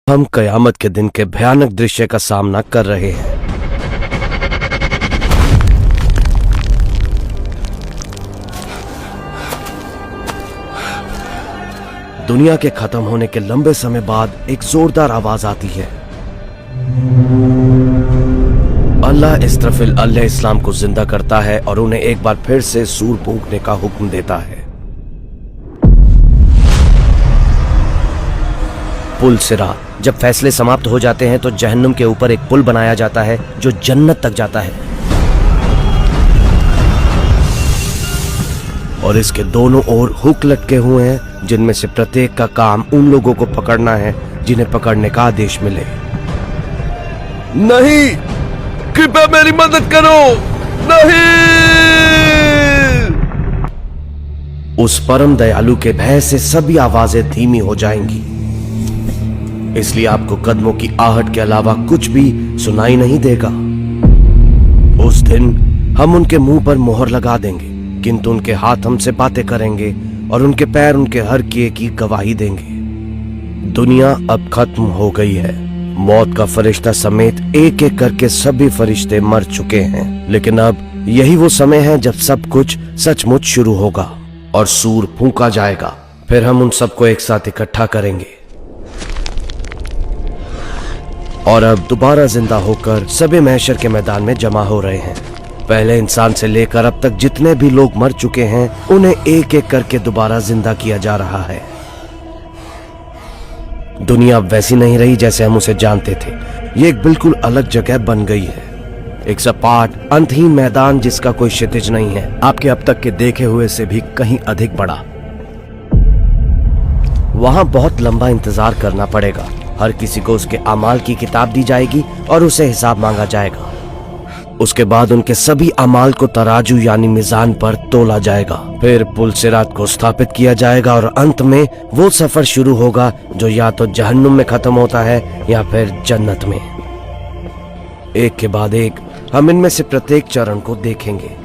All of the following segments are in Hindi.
हम कयामत के दिन के भयानक दृश्य का सामना कर रहे हैं। दुनिया के खत्म होने के लंबे समय बाद एक जोरदार आवाज आती है। अल्लाह इस्राफिल अलैहिस्सलाम को जिंदा करता है और उन्हें एक बार फिर से सूर फूंकने का हुक्म देता है। पुल सिरात। जब फैसले समाप्त हो जाते हैं तो जहन्नुम के ऊपर एक पुल बनाया जाता है जो जन्नत तक जाता है और इसके दोनों ओर हुक लटके हुए हैं जिनमें से प्रत्येक का काम उन लोगों को पकड़ना है जिन्हें पकड़ने का आदेश मिले। नहीं, कृपया मेरी मदद करो, नहीं। उस परम दयालु के भय से सभी आवाजें धीमी हो जाएंगी, इसलिए आपको कदमों की आहट के अलावा कुछ भी सुनाई नहीं देगा। उस दिन हम उनके मुंह पर मोहर लगा देंगे, किंतु उनके हाथ हमसे बातें करेंगे और उनके पैर उनके हर किए की गवाही देंगे। दुनिया अब खत्म हो गई है। मौत का फरिश्ता समेत एक एक करके सभी फरिश्ते मर चुके हैं, लेकिन अब यही वो समय है जब सब कुछ सचमुच शुरू होगा और सूर फूंका जाएगा। फिर हम उन सबको एक साथ इकट्ठा करेंगे और अब दोबारा जिंदा होकर सभी महशर के मैदान में जमा हो रहे हैं। पहले इंसान से लेकर अब तक जितने भी लोग मर चुके हैं उन्हें एक एक करके दोबारा जिंदा किया जा रहा है। दुनिया अब वैसी नहीं रही जैसे हम उसे जानते थे। ये एक बिल्कुल अलग जगह बन गई है, एक सपाट अंतहीन मैदान जिसका कोई क्षितिज नहीं है, आपके अब तक के देखे हुए से भी कहीं अधिक बड़ा। वहां बहुत लंबा इंतजार करना पड़ेगा। हर किसी को उसके अमाल की किताब दी जाएगी और उसे हिसाब मांगा जाएगा। उसके बाद उनके सभी अमाल को तराजू यानी मिजान पर तोला जाएगा। फिर पुल सिरात को स्थापित किया जाएगा और अंत में वो सफर शुरू होगा जो या तो जहन्नुम में खत्म होता है या फिर जन्नत में। एक के बाद एक हम इनमें से प्रत्येक चरण को देखेंगे।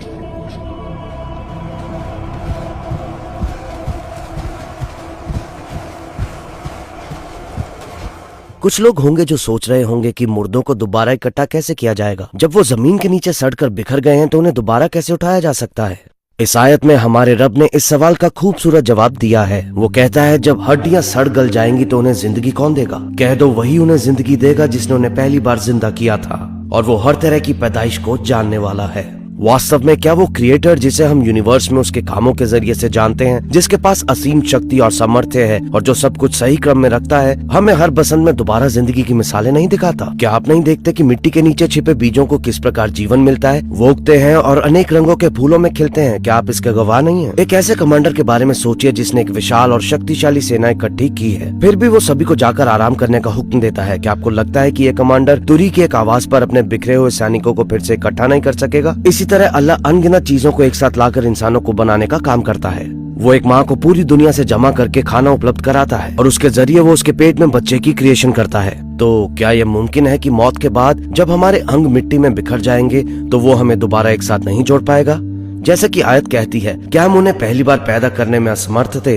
कुछ लोग होंगे जो सोच रहे होंगे कि मुर्दों को दोबारा इकट्ठा कैसे किया जाएगा। जब वो जमीन के नीचे सड़कर बिखर गए हैं तो उन्हें दोबारा कैसे उठाया जा सकता है। इस आयत में हमारे रब ने इस सवाल का खूबसूरत जवाब दिया है। वो कहता है, जब हड्डियां सड़ गल जाएंगी तो उन्हें जिंदगी कौन देगा? कह दो, वही उन्हें जिंदगी देगा जिसने उन्हें पहली बार जिंदा किया था और वो हर तरह की पैदाइश को जानने वाला है। वास्तव में क्या वो क्रिएटर जिसे हम यूनिवर्स में उसके कामों के जरिए से जानते हैं, जिसके पास असीम शक्ति और सामर्थ्य है और जो सब कुछ सही क्रम में रखता है, हमें हर बसंत में दोबारा जिंदगी की मिसालें नहीं दिखाता? क्या आप नहीं देखते कि मिट्टी के नीचे छिपे बीजों को किस प्रकार जीवन मिलता है? वो उगते हैं और अनेक रंगों के फूलों में खिलते हैं। क्या आप इसके गवाह नहीं है? एक ऐसे कमांडर के बारे में सोचिए जिसने एक विशाल और शक्तिशाली सेना इकट्ठी की है, फिर भी वो सभी को जाकर आराम करने का हुक्म देता है। क्या आपको लगता है कि ये कमांडर तुरी की एक आवाज पर अपने बिखरे हुए सैनिकों को फिर से इकट्ठा नहीं कर सकेगा? इसी तरह अल्लाह अनगिनत चीजों को एक साथ लाकर इंसानों को बनाने का काम करता है। वो एक माँ को पूरी दुनिया से जमा करके खाना उपलब्ध कराता है और उसके जरिए वो उसके पेट में बच्चे की क्रिएशन करता है। तो क्या यह मुमकिन है कि मौत के बाद जब हमारे अंग मिट्टी में बिखर जाएंगे तो वो हमें दोबारा एक साथ नहीं जोड़ पाएगा? जैसा कि आयत कहती है, क्या हम उन्हें पहली बार पैदा करने में असमर्थ थे?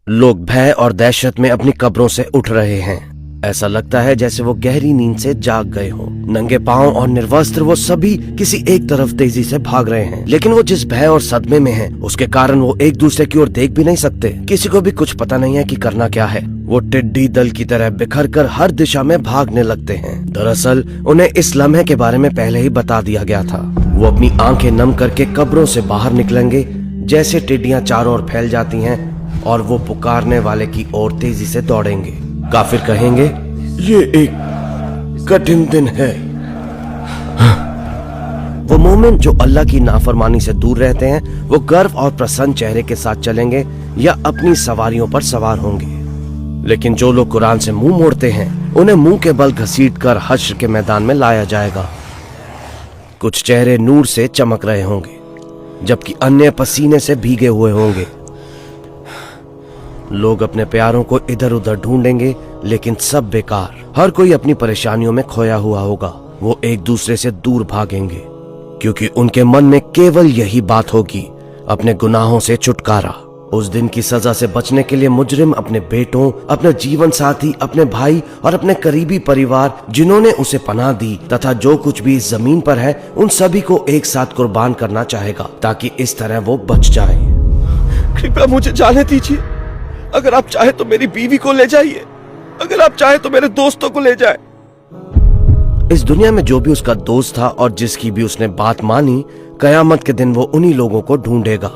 लोग भय और दहशत में अपनी कब्रों से उठ रहे हैं। ऐसा लगता है जैसे वो गहरी नींद से जाग गए हों। नंगे पांव और निर्वस्त्र वो सभी किसी एक तरफ तेजी से भाग रहे हैं, लेकिन वो जिस भय और सदमे में हैं, उसके कारण वो एक दूसरे की ओर देख भी नहीं सकते। किसी को भी कुछ पता नहीं है कि करना क्या है। वो टिड्डी दल की तरह बिखर कर हर दिशा में भागने लगते हैं। दरअसल उन्हें इस लम्हे के बारे में पहले ही बता दिया गया था। वो अपनी आंखें नम करके कब्रों से बाहर निकलेंगे जैसे टिड्डियां चारों ओर फैल जाती हैं और वो पुकारने वाले की ओर तेजी से दौड़ेंगे। काफिर कहेंगे, ये एक कठिन दिन है। वो मोमिन जो अल्लाह की नाफरमानी से दूर रहते हैं, वो गर्व और प्रसन्न चेहरे के साथ चलेंगे या अपनी सवारियों पर सवार होंगे। लेकिन जो लोग कुरान से मुंह मोड़ते हैं, उन्हें मुंह के बल घसीटकर हश्र के मैदान में लाया जाएगा। कुछ चेहरे नूर से चमक रहे होंगे जबकि अन्य पसीने से भीगे हुए होंगे। लोग अपने प्यारों को इधर उधर ढूंढेंगे, लेकिन सब बेकार। हर कोई अपनी परेशानियों में खोया हुआ होगा। वो एक दूसरे से दूर भागेंगे क्योंकि उनके मन में केवल यही बात होगी, अपने गुनाहों से छुटकारा। उस दिन की सजा से बचने के लिए मुजरिम अपने बेटों, अपने जीवन साथी, अपने भाई और अपने करीबी परिवार जिन्होंने उसे पनाह दी तथा जो कुछ भी इस जमीन पर है उन सभी को एक साथ कुर्बान करना चाहेगा ताकि इस तरह वो बच जाए। कृपया मुझे जाने दीजिए। अगर आप चाहे तो मेरी बीवी को ले जाइए, अगर आप चाहे तो मेरे दोस्तों को ले जाए। इस दुनिया में जो भी उसका दोस्त था और जिसकी भी उसने बात मानी, कयामत के दिन वो उन्हीं लोगों को ढूंढेगा।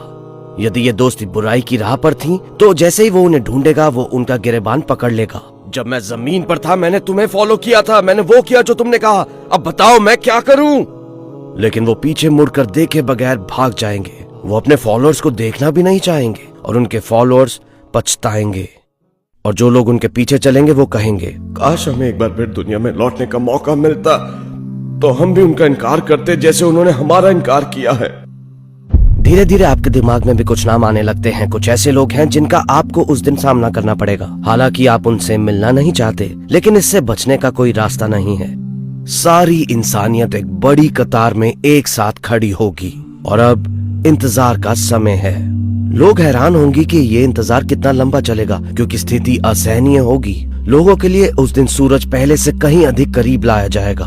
यदि ये दोस्ती बुराई की राह पर थी तो जैसे ही वो उन्हें ढूंढेगा वो उनका गिरेबान पकड़ लेगा। जब मैं जमीन पर था मैंने तुम्हें फॉलो किया था, मैंने वो किया जो तुमने कहा, अब बताओ मैं क्या करूं? लेकिन वो पीछे मुड़कर देखे बगैर भाग जाएंगे। वो अपने फॉलोअर्स को देखना भी नहीं चाहेंगे और उनके फॉलोअर्स पछताएंगे। और जो लोग उनके पीछे चलेंगे वो कहेंगे, काश हमें एक बार फिर दुनिया में लौटने का मौका मिलता तो हम भी उनका इनकार करते जैसे उन्होंने हमारा इनकार किया है। धीरे धीरे आपके दिमाग में भी कुछ नाम आने लगते हैं। कुछ ऐसे लोग हैं जिनका आपको उस दिन सामना करना पड़ेगा। हालांकि आप उनसे मिलना नहीं चाहते, लेकिन इससे बचने का कोई रास्ता नहीं है। सारी इंसानियत एक बड़ी कतार में एक साथ खड़ी होगी और अब इंतजार का समय है। लोग हैरान होंगे कि ये इंतजार कितना लंबा चलेगा, क्योंकि स्थिति असहनीय होगी। लोगों के लिए उस दिन सूरज पहले से कहीं अधिक करीब लाया जाएगा।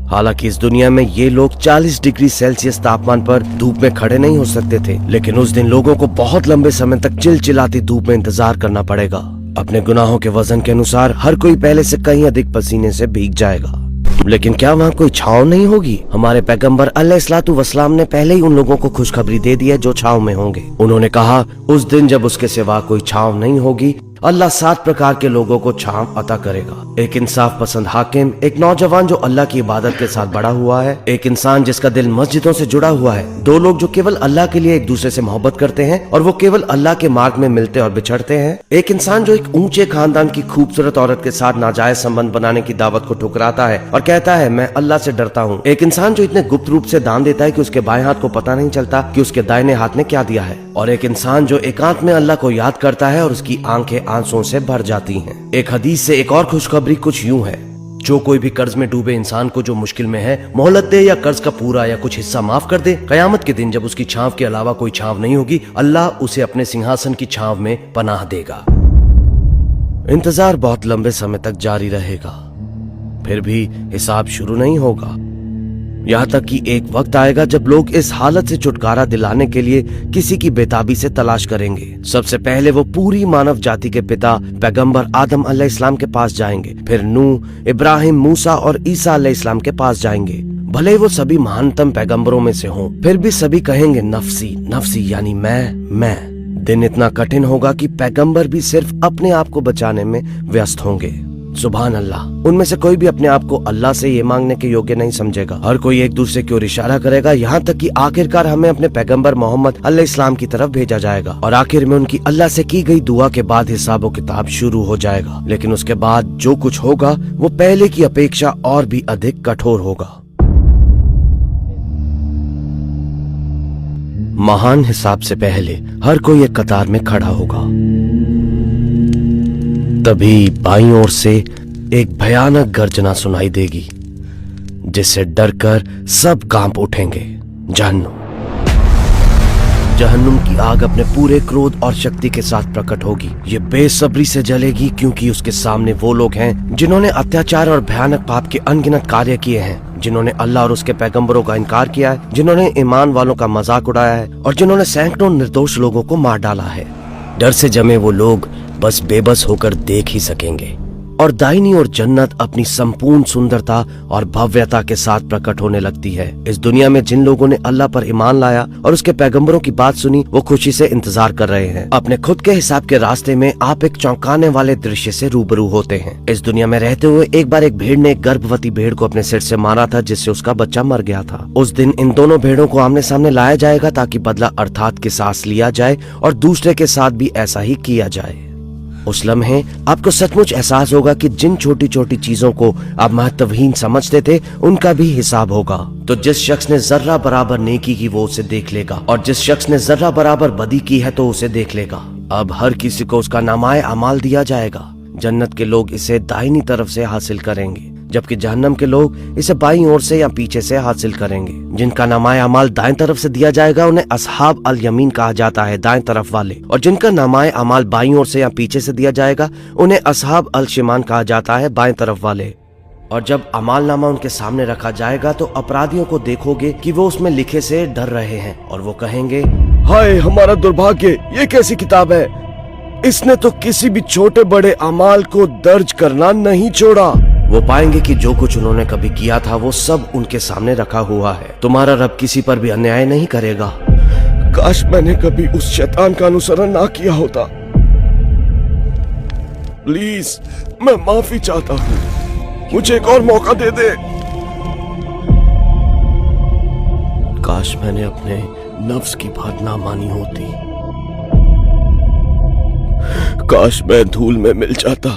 हालांकि इस दुनिया में ये लोग 40 डिग्री सेल्सियस तापमान पर धूप में खड़े नहीं हो सकते थे, लेकिन उस दिन लोगों को बहुत लंबे समय तक चिलचिलाती धूप में इंतजार करना पड़ेगा। अपने गुनाहों के वजन के अनुसार हर कोई पहले से कहीं अधिक पसीने से भीग जाएगा। लेकिन क्या वहाँ कोई छांव नहीं होगी? हमारे पैगंबर अलैहिस्सलातु वस्सलाम ने पहले ही उन लोगों को खुशखबरी दे दी है जो छांव में होंगे। उन्होंने कहा, उस दिन जब उसके सिवा कोई छांव नहीं होगी, अल्लाह 7 प्रकार के लोगों को छांव अता करेगा। एक इंसाफ पसंद हाकिम, एक नौजवान जो अल्लाह की इबादत के साथ बड़ा हुआ है, एक इंसान जिसका दिल मस्जिदों से जुड़ा हुआ है, 2 लोग जो केवल अल्लाह के लिए एक दूसरे से मोहब्बत करते हैं और वो केवल अल्लाह के मार्ग में मिलते और बिछड़ते हैं, एक इंसान जो एक ऊंचे खानदान की खूबसूरत औरत के साथ नाजायज संबंध बनाने की दावत को ठुकराता है और कहता है मैं अल्लाह से डरता हूँ, एक इंसान जो इतने गुप्त रूप से दान देता है कि उसके बाएं हाथ को पता नहीं चलता कि उसके दाहिने हाथ ने क्या दिया है, और एक इंसान जो एकांत में अल्लाह को याद करता है और उसकी आंखें आंसुओं से भर जाती हैं। एक हदीस से एक और खुशखबरी कुछ यूं है, जो कोई भी कर्ज में डूबे इंसान को जो मुश्किल में है मोहलत दे या कर्ज का पूरा या कुछ हिस्सा माफ कर दे, कयामत के दिन जब उसकी छांव के अलावा कोई छांव नहीं होगी, अल्लाह उसे अपने सिंहासन की छांव में पनाह देगा। इंतजार बहुत लंबे समय तक जारी रहेगा, फिर भी हिसाब शुरू नहीं होगा। यहाँ तक कि एक वक्त आएगा जब लोग इस हालत से छुटकारा दिलाने के लिए किसी की बेताबी से तलाश करेंगे। सबसे पहले वो पूरी मानव जाति के पिता पैगंबर आदम अलैहिस्सलाम के पास जाएंगे, फिर नूह, इब्राहिम, मूसा और ईसा अलैहिस्सलाम के पास जाएंगे। भले वो सभी महानतम पैगंबरों में से हों, फिर भी सभी कहेंगे नफसी नफसी, यानी मैं। दिन इतना कठिन होगा कि पैगंबर भी सिर्फ अपने आप को बचाने में व्यस्त होंगे। सुभान अल्लाह। उनमें से कोई भी अपने आप को अल्लाह से ये मांगने के योग्य नहीं समझेगा। हर कोई एक दूसरे की ओर इशारा करेगा, यहाँ तक कि आखिरकार हमें अपने पैगंबर मोहम्मद अलैहिस्सलाम की तरफ भेजा जाएगा और आखिर में उनकी अल्लाह से की गई दुआ के बाद हिसाब व किताब शुरू हो जाएगा। लेकिन उसके बाद जो कुछ होगा वो पहले की अपेक्षा और भी अधिक कठोर होगा। महान हिसाब से पहले हर कोई एक कतार में खड़ा होगा। तभी बाईं ओर से एक भयानक गर्जना सुनाई देगी, जिससे डरकर सब कांप उठेंगे। जहन्नुम की आग अपने पूरे क्रोध और शक्ति के साथ प्रकट होगी। ये बेसब्री से जलेगी क्योंकि उसके सामने वो लोग हैं जिन्होंने अत्याचार और भयानक पाप के अनगिनत कार्य किए हैं, जिन्होंने अल्लाह और उसके पैगंबरों का इनकार किया है, जिन्होंने ईमान वालों का मजाक उड़ाया है और जिन्होंने सैकड़ों निर्दोष लोगों को मार डाला है। डर से जमे वो लोग बस बेबस होकर देख ही सकेंगे और दाहिनी ओर जन्नत अपनी संपूर्ण सुंदरता और भव्यता के साथ प्रकट होने लगती है। इस दुनिया में जिन लोगों ने अल्लाह पर ईमान लाया और उसके पैगंबरों की बात सुनी, वो खुशी से इंतजार कर रहे हैं। अपने खुद के हिसाब के रास्ते में आप एक चौंकाने वाले दृश्य से रूबरू होते हैं। इस दुनिया में रहते हुए एक बार एक भेड़ ने एक गर्भवती भेड़ को अपने सिर से मारा था, जिससे उसका बच्चा मर गया था। उस दिन इन दोनों भेड़ों को आमने सामने लाया जाएगा ताकि बदला अर्थात किसास लिया जाए और दूसरे के साथ भी ऐसा ही किया जाए। उस लम्हे आपको सचमुच एहसास होगा कि जिन छोटी छोटी चीजों को आप महत्वहीन समझते थे, उनका भी हिसाब होगा। तो जिस शख्स ने जर्रा बराबर नेकी की वो उसे देख लेगा और जिस शख्स ने जर्रा बराबर बदी की है तो उसे देख लेगा। अब हर किसी को उसका नामाए अमाल दिया जाएगा। जन्नत के लोग इसे दाहिनी तरफ से हासिल करेंगे, जबकि जहन्नम के लोग इसे बाईं ओर से या पीछे से हासिल करेंगे। जिनका नामाए अमाल दाएं तरफ से दिया जाएगा उन्हें असहाब अल यमीन कहा जाता है, दाएं तरफ वाले, और जिनका नामाए अमाल बाईं ओर से या पीछे से दिया जाएगा उन्हें असहाब अल शिमाल कहा जाता है, बाएं तरफ वाले। और जब अमाल नामा उनके सामने रखा जाएगा तो अपराधियों को देखोगे कि वो उसमें लिखे से डर रहे हैं और वो कहेंगे, हाय हमारा दुर्भाग्य, ये कैसी किताब है, इसने तो किसी भी छोटे बड़े अमाल को दर्ज करना नहीं छोड़ा। वो पाएंगे कि जो कुछ उन्होंने कभी किया था वो सब उनके सामने रखा हुआ है। तुम्हारा रब किसी पर भी अन्याय नहीं करेगा। काश मैंने कभी उस शैतान का अनुसरण ना किया होता। प्लीज मैं माफी चाहता हूँ, मुझे एक और मौका दे दे। काश मैंने अपने नफ्स की बात ना मानी होती। काश मैं धूल में मिल जाता।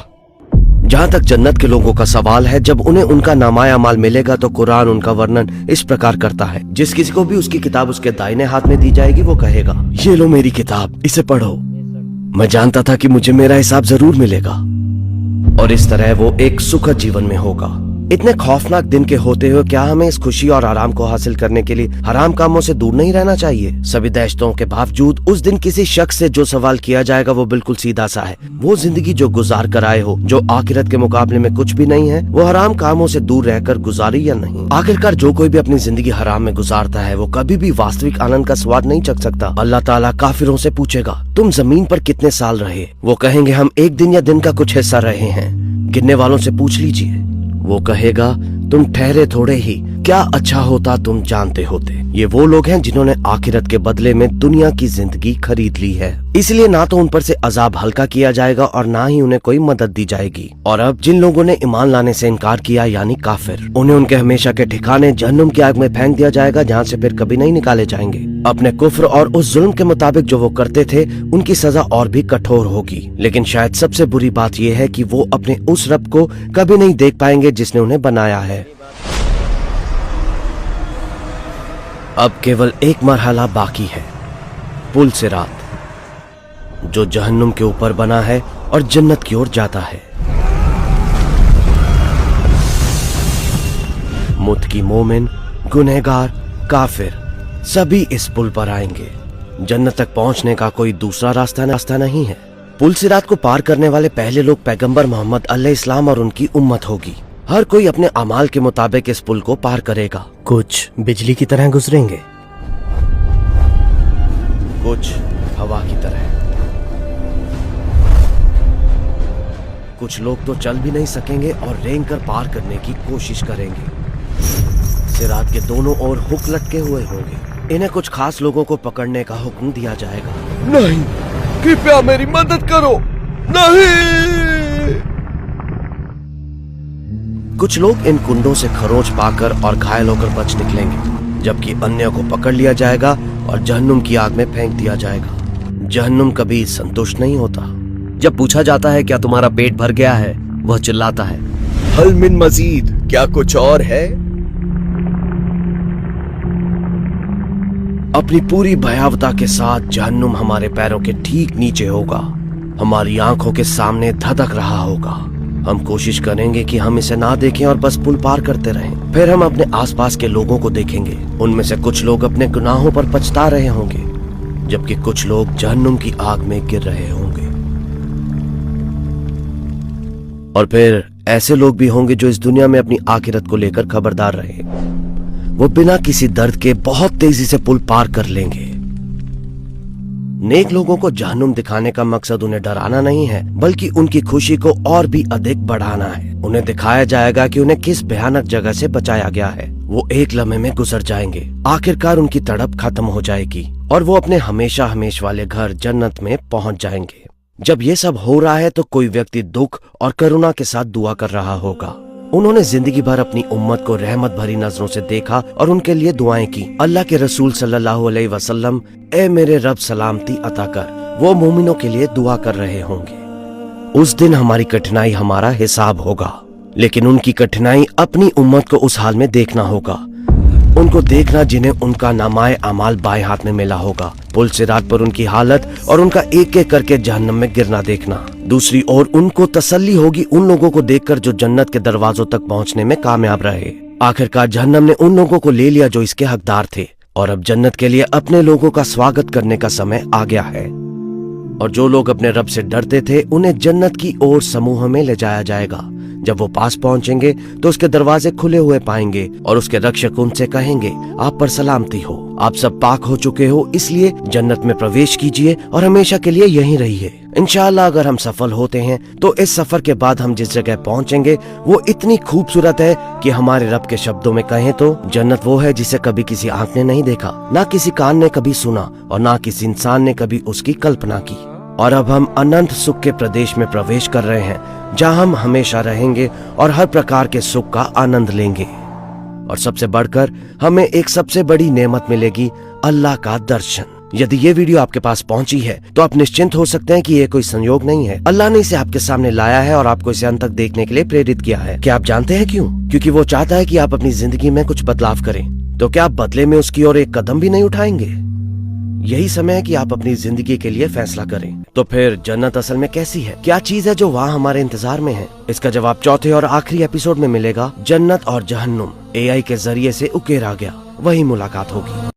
जहाँ तक जन्नत के लोगों का सवाल है, जब उन्हें उनका नामाए अमाल मिलेगा तो कुरान उनका वर्णन इस प्रकार करता है, जिस किसी को भी उसकी किताब उसके दाहिने हाथ में दी जाएगी वो कहेगा, ये लो मेरी किताब, इसे पढ़ो। मैं जानता था कि मुझे मेरा हिसाब जरूर मिलेगा। और इस तरह वो एक सुखद जीवन में होगा। इतने खौफनाक दिन के होते हुए क्या हमें इस खुशी और आराम को हासिल करने के लिए हराम कामों से दूर नहीं रहना चाहिए? सभी दहशतों के बावजूद उस दिन किसी शख्स से जो सवाल किया जाएगा वो बिल्कुल सीधा सा है। वो जिंदगी जो गुजार कर आए हो, जो आखिरत के मुकाबले में कुछ भी नहीं है, वो हराम कामों से दूर रहकर गुजारी या नहीं? आखिरकार जो कोई भी अपनी जिंदगी हराम में गुजारता है वो कभी भी वास्तविक आनंद का स्वाद नहीं चख सकता। अल्लाह ताला काफिरों से पूछेगा, तुम जमीन पर कितने साल रहे? वो कहेंगे, हम एक दिन या दिन का कुछ हिस्सा रहे हैं। गिनने वालों से पूछ लीजिए, वो कहेगा, तुम ठहरे थोड़े ही, क्या अच्छा होता तुम जानते होते। ये वो लोग हैं जिन्होंने आखिरत के बदले में दुनिया की जिंदगी खरीद ली है, इसलिए ना तो उन पर से अजाब हल्का किया जाएगा और ना ही उन्हें कोई मदद दी जाएगी। और अब जिन लोगों ने ईमान लाने से इनकार किया यानी काफिर, उन्हें उनके हमेशा के ठिकाने जहन्नुम की आग में फेंक दिया जाएगा, जहाँ से फिर कभी नहीं निकाले जाएंगे। अपने कुफ्र और उस जुल्म के मुताबिक जो वो करते थे उनकी सजा और भी कठोर होगी। लेकिन शायद सबसे बुरी बात यह है कि वो अपने उस रब को कभी नहीं देख पाएंगे जिसने उन्हें बनाया है। अब केवल एक मरहला बाकी है, पुल सिरात, जो जहन्नुम के ऊपर बना है और जन्नत की ओर जाता है। मुत्की मोमिन, गुनहगार, काफिर सभी इस पुल पर आएंगे। जन्नत तक पहुंचने का कोई दूसरा रास्ता नहीं है। पुल सिरात को पार करने वाले पहले लोग पैगंबर मोहम्मद अलैहिस्सलाम और उनकी उम्मत होगी। हर कोई अपने अमाल के मुताबिक इस पुल को पार करेगा। कुछ बिजली की तरह गुजरेंगे, कुछ हवा की तरह, कुछ लोग तो चल भी नहीं सकेंगे और रेंग कर पार करने की कोशिश करेंगे। सिरात के दोनों ओर हुक लटके हुए होंगे। इन्हें कुछ खास लोगों को पकड़ने का हुक्म दिया जाएगा। नहीं, कृपया मेरी मदद करो, नहीं। कुछ लोग इन कुंडों से खरोच पाकर और घायल होकर बच निकलेंगे, जबकि अन्य को पकड़ लिया जाएगा और जहन्नुम की आग में फेंक दिया जाएगा। जहन्नुम कभी संतुष्ट नहीं होता। जब पूछा जाता है क्या तुम्हारा पेट भर गया है, वह चिल्लाता है, हल मिन मजीद, क्या कुछ और है? अपनी पूरी भयावता के साथ जहन्नुम हमारे पैरों के ठीक नीचे होगा, हमारी आंखों के सामने धधक रहा होगा। हम कोशिश करेंगे कि हम इसे ना देखें और बस पुल पार करते रहें। फिर हम अपने आसपास के लोगों को देखेंगे। उनमें से कुछ लोग अपने गुनाहों पर पछता रहे होंगे, जबकि कुछ लोग जहन्नुम की आग में गिर रहे होंगे। और फिर ऐसे लोग भी होंगे जो इस दुनिया में अपनी आखिरत को लेकर खबरदार रहे। वो बिना किसी दर्द के बहुत तेजी से पुल पार कर लेंगे। नेक लोगों को जहन्नुम दिखाने का मकसद उन्हें डराना नहीं है, बल्कि उनकी खुशी को और भी अधिक बढ़ाना है। उन्हें दिखाया जाएगा कि उन्हें किस भयानक जगह से बचाया गया है। वो एक लम्हे में गुजर जाएंगे। आखिरकार उनकी तड़प खत्म हो जाएगी और वो अपने हमेशा हमेशा वाले घर जन्नत में पहुंच जाएंगे। जब ये सब हो रहा है तो कोई व्यक्ति दुख और करुणा के साथ दुआ कर रहा होगा। उन्होंने जिंदगी भर अपनी उम्मत को रहमत भरी नजरों से देखा और उनके लिए दुआएं की। अल्लाह के रसूल सल्लल्लाहु अलैहि वसल्लम, ए मेरे रब सलामती अता कर, वो मोमिनों के लिए दुआ कर रहे होंगे। उस दिन हमारी कठिनाई हमारा हिसाब होगा, लेकिन उनकी कठिनाई अपनी उम्मत को उस हाल में देखना होगा उनको देखना जिन्हें उनका नामाए अमाल बाएं हाथ में मिला होगा, पुल सिरात पर उनकी हालत और उनका एक एक करके जहन्नम में गिरना देखना। दूसरी ओर उनको तसल्ली होगी उन लोगों को देखकर जो जन्नत के दरवाजों तक पहुंचने में कामयाब रहे। आखिरकार जहन्नम ने उन लोगों को ले लिया जो इसके हकदार थे और अब जन्नत के लिए अपने लोगों का स्वागत करने का समय आ गया है। और जो लोग अपने रब से डरते थे उन्हें जन्नत की ओर समूह में ले जाया जाएगा। जब वो पास पहुंचेंगे तो उसके दरवाजे खुले हुए पाएंगे और उसके रक्षक उनसे कहेंगे, आप पर सलामती हो, आप सब पाक हो चुके हो, इसलिए जन्नत में प्रवेश कीजिए और हमेशा के लिए यहीं रहिए। इंशाअल्लाह अगर हम सफल होते हैं तो इस सफर के बाद हम जिस जगह पहुंचेंगे वो इतनी खूबसूरत है कि हमारे रब के शब्दों में कहें तो जन्नत वो है जिसे कभी किसी आंख ने नहीं देखा, ना किसी कान ने कभी सुना और ना किसी इंसान ने कभी उसकी कल्पना की। और अब हम अनंत सुख के प्रदेश में प्रवेश कर रहे हैं जहां हम हमेशा रहेंगे और हर प्रकार के सुख का आनंद लेंगे। और सबसे बढ़कर हमें एक सबसे बड़ी नेमत मिलेगी, अल्लाह का दर्शन। यदि ये वीडियो आपके पास पहुंची है तो आप निश्चिंत हो सकते हैं कि ये कोई संयोग नहीं है। अल्लाह ने इसे आपके सामने लाया है और आपको इसे अंत तक देखने के लिए प्रेरित किया है। क्या आप जानते हैं क्यों? क्योंकि वो चाहता है कि आप अपनी जिंदगी में कुछ बदलाव करें। तो क्या आप बदले में उसकी ओर एक कदम भी नहीं उठाएंगे? यही समय है कि आप अपनी जिंदगी के लिए फैसला करें। तो फिर जन्नत असल में कैसी है? क्या चीज है जो वहाँ हमारे इंतजार में है? इसका जवाब चौथे और आखिरी एपिसोड में मिलेगा। जन्नत और जहन्नुम AI के जरिए से उकेरा गया, वही मुलाकात होगी।